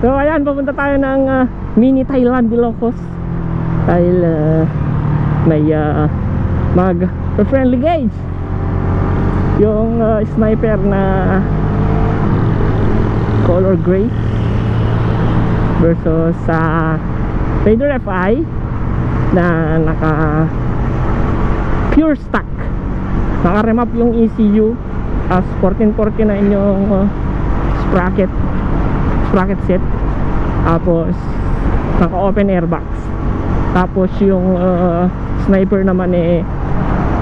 So ayan, papunta tayo ng mini Thailand Ilocos dahil may mag friendly gauge yung sniper na color gray versus sa Raider FI na naka pure stock, naka remap yung ECU as 1449 yung sprocket set, tapos naka open airbox. Tapos yung sniper naman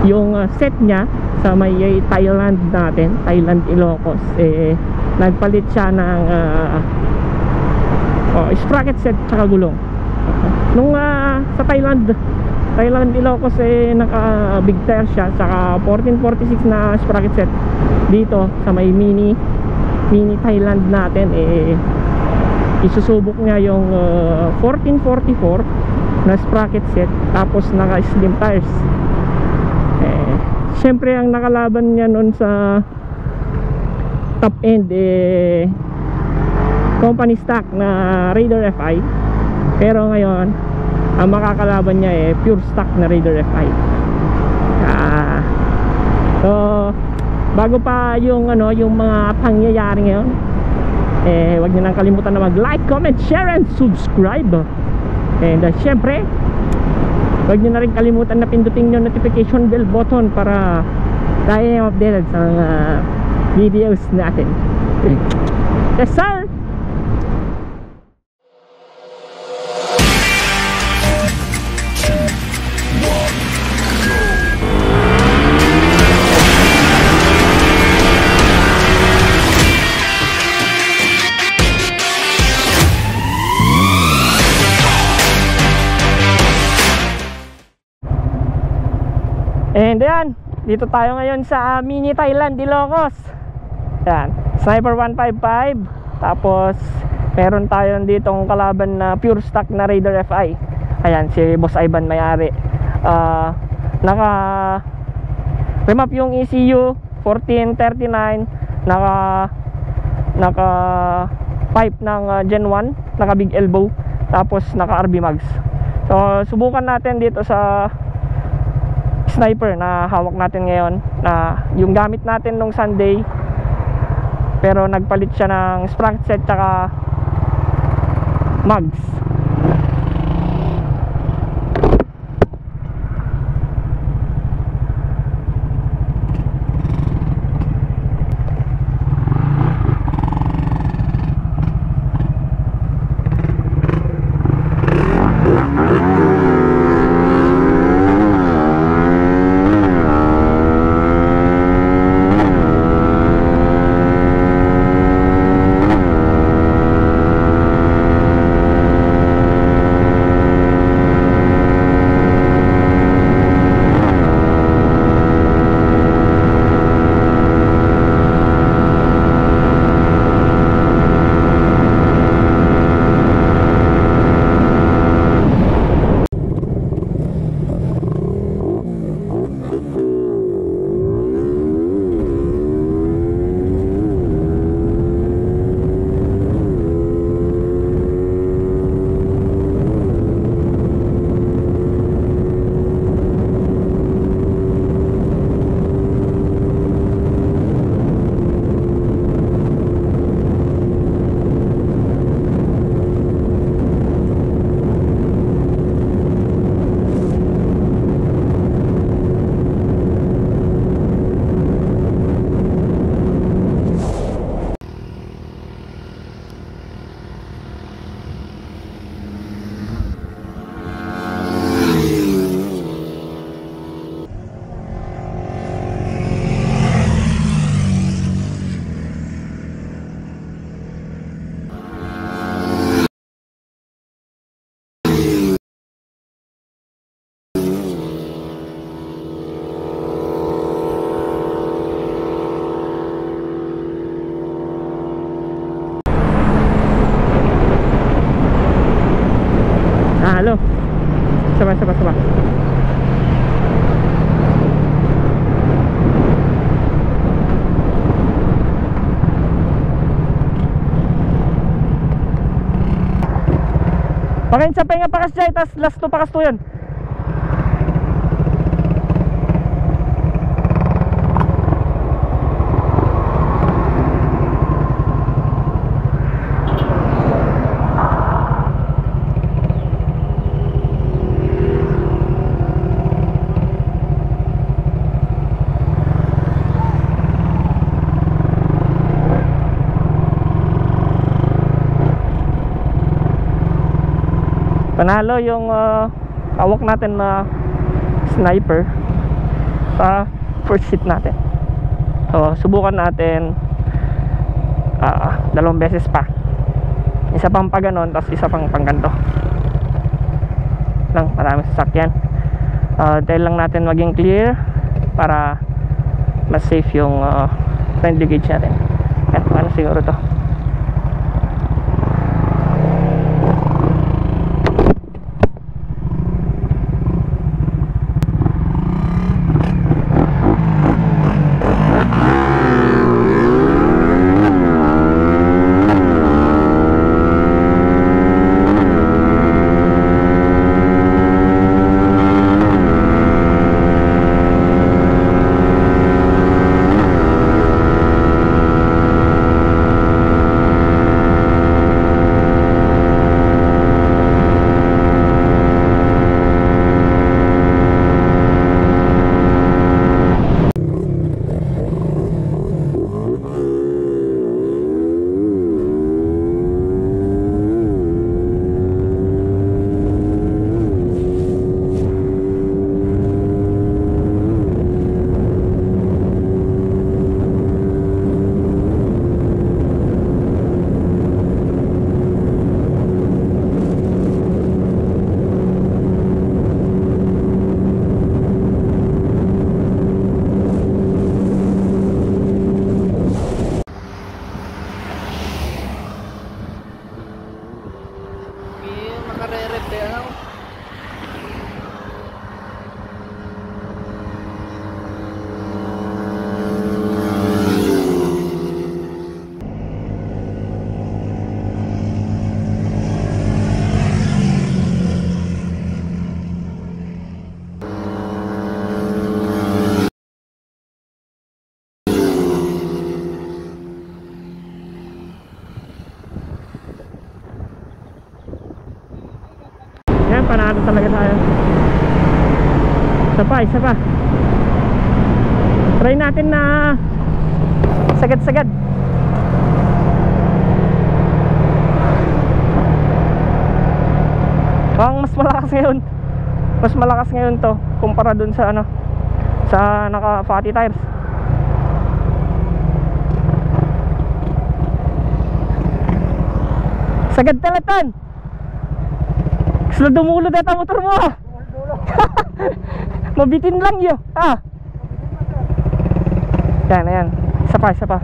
yung set nya sa may Thailand natin, Thailand Ilocos, nagpalit siya ng sprocket set tsaka gulong. Nung sa Thailand Ilocos naka big tire siya saka 1446 na sprocket set. Dito sa may mini Thailand natin isusubok niya yung 1444 na sprocket set tapos naka slim tires. Syempre ang nakalaban niya noon sa top end company stock na Raider FI, pero ngayon ang makakalaban niya pure stock na Raider FI. So bago pa yung yung mga pangyayari ngayon, wag niyo nang kalimutan na mag-like, comment, share and subscribe. And syempre wag niyo na rin kalimutan na pindutin yung notification bell button para tayo updated sa mga videos natin. Yes sir. And ayan, dito tayo ngayon sa mini Thailand Ilocos. Ayan, Sniper 155. Tapos meron tayo ditong kalaban na pure stock na Raider FI. Ayan, si Boss Ivan may-ari. Naka remap yung ECU 1439, naka pipe ng Gen 1, naka big elbow, tapos naka RB mags. So subukan natin dito sa sniper na hawak natin ngayon, na yung gamit natin nung Sunday, pero nagpalit siya ng sprocket set tsaka mags. Pakain sa pahinga pakas dyan, tas last to pakas to yan. Panalo yung hawak natin na sniper sa first hit natin. So subukan natin 2 beses pa. Isa pang paganon, tapos isa pang pangganto lang, maraming sasakyan. Dahil lang natin maging clear para mas safe yung friendly gauge natin. Yan, ano siguro to. Yan, panalo talaga tayo. Isa pa. Try natin na sagad-sagad. Ang mas malakas ngayon to kumpara dun sa sa naka fatty tires. Sagad talatan. Gusto dumulod ata motor mo. Mabitin lang yun. Yan. Isa pa.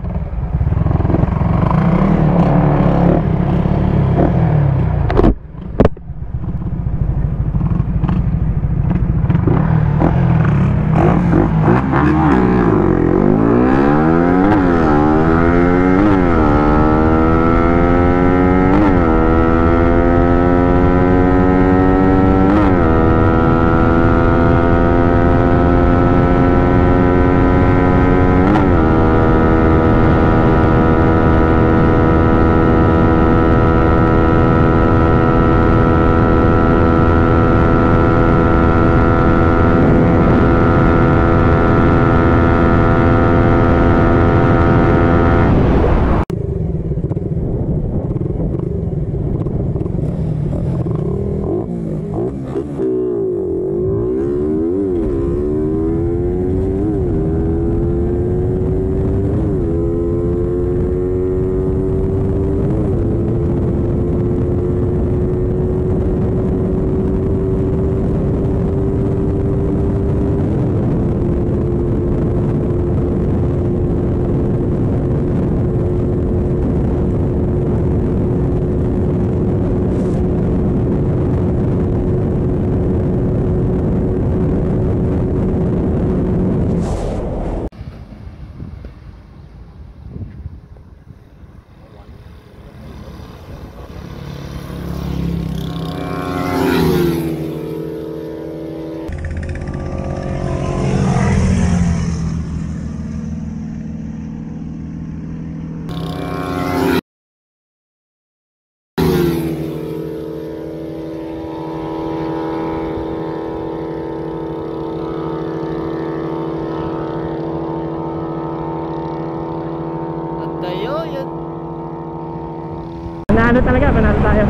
tayo. Yun. Panalo talaga, panalo tayo.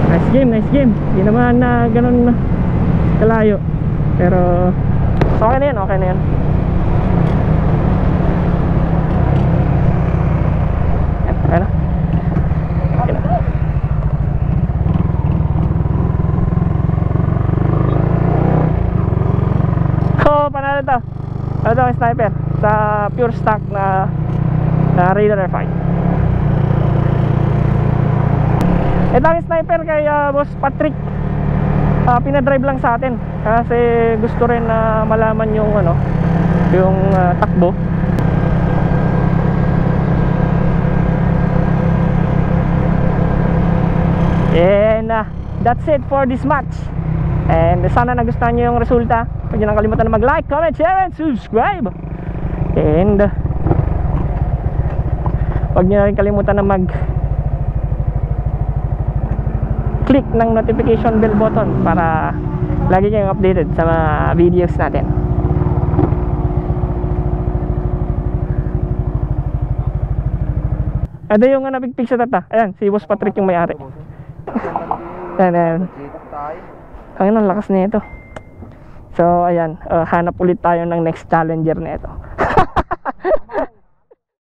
Nice game, nice game. Hindi naman na ganun kalayo. Pero okay na yan, okay na yan. Okay na. Okay na. So, panalo to. Ano to, sniper sa pure stock na Raider R5. Ito ang sniper kay Boss Patrick. Pinadrive lang sa atin kasi gusto rin na malaman yung ano, yung takbo. And that's it for this match. And sana nagustuhan nyo yung resulta. Huwag nyo nang kalimutan na mag-like, comment, share, and subscribe. And huwag nyo na rin kalimutan na click ng notification bell button para lagi kayong updated sa mga videos natin. Ito yung nabigpig sa tata. Ayan, si Boss Patrick yung may-ari. Ayan. Ang lakas na ito. So ayan, hanap ulit tayo ng next challenger na ito.